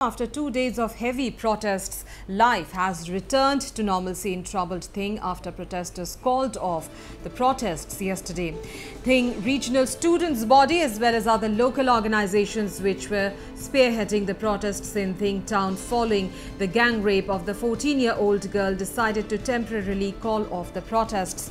After 2 days of heavy protests, life has returned to normalcy in troubled Thing after protesters called off the protests yesterday. Thing regional students' body as well as other local organizations which were spearheading the protests in Thing town following the gang rape of the 14-year-old girl decided to temporarily call off the protests.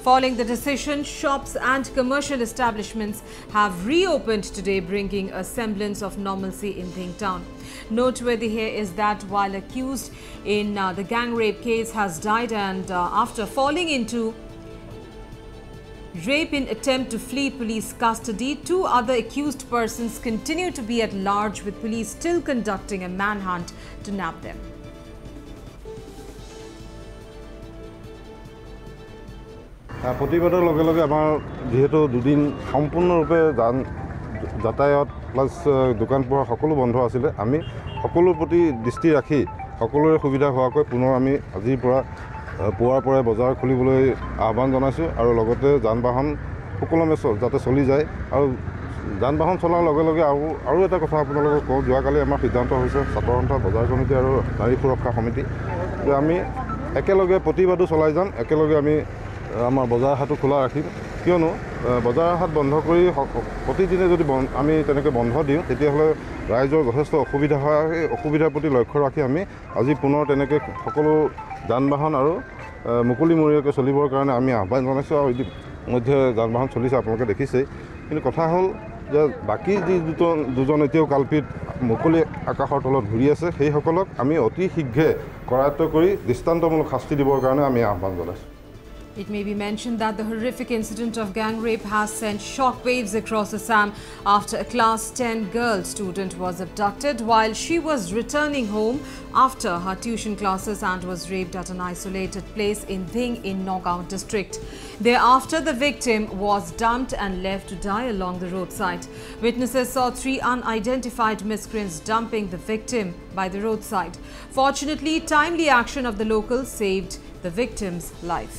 Following the decision, shops and commercial establishments have reopened today, bringing a semblance of normalcy in Thing town. Noteworthy here is that while accused in the gang rape case has died and after falling into rape in attempt to flee police custody, 2 other accused persons continue to be at large, with police still conducting a manhunt to nab them. প্ৰতিবাদৰ লগে লগে আমাৰ যেহেতু দুদিন সম্পূৰ্ণৰূপে যাতায়াত plus দোকান পোহাৰ সকলো বন্ধ আছিল, আমি সকলোৰ প্ৰতি দৃষ্টি ৰাখি সকলোৰে সুবিধা হোৱাকৈ পুনৰ আমি আজিৰ পৰা পুৱাৰ পৰাই বজাৰ খুলিবলৈ আহ্বান জনাইছোঁ আৰু লগতে যান বাহন সুকলমে যাতে চলি যায়। আৰু যান বাহন চলাৰ লগে লগে আৰু এটা কথা আপোনালোকক কওঁ, যোৱাকালি আমাৰ সিদ্ধান্ত হৈছে ছাত্ৰ সন্থা বজাৰ সমিতি আৰু নাৰী সুৰক্ষা সমিতি যে আমি একেলগে প্ৰতিবাদো চলাই যাম, একেলগে আমি আমাৰ বজাৰ হাটো খোলা ৰাখিম। কিয়নো বজাৰ হাট বন্ধ কৰি প্ৰতিদিনে যদি আমি তেনেকৈ বন্ধ দিওঁ তেতিয়াহ'লে ৰাইজৰ যথেষ্ট অসুবিধা হয়। সেই অসুবিধাৰ প্ৰতি লক্ষ্য ৰাখি আমি আজি পুনৰ তেনেকৈ সকলো যান বাহন আৰু মুকলিমূৰীয়াকৈ চলিবৰ কাৰণে আমি আহ্বান জনাইছোঁ। আৰু ইতিমধ্যে যান বাহন চলিছে, আপোনালোকে দেখিছেই। কিন্তু কথা হ'ল যে বাকী যি দুজন এতিয়াও কালপিত মুকলি আকাশৰ তলত ঘূৰি আছে, সেইসকলক আমি অতি শীঘ্ৰে কৰায়ত্ব কৰি দৃষ্টান্তমূলক শাস্তি দিবৰ কাৰণে আমি আহ্বান জনাইছোঁ। It may be mentioned that the horrific incident of gang rape has sent shockwaves across Assam after a class 10 girl student was abducted while she was returning home after her tuition classes and was raped at an isolated place in Thing in Nagaon district. Thereafter, the victim was dumped and left to die along the roadside. Witnesses saw 3 unidentified miscreants dumping the victim by the roadside. Fortunately, timely action of the locals saved the victim's life.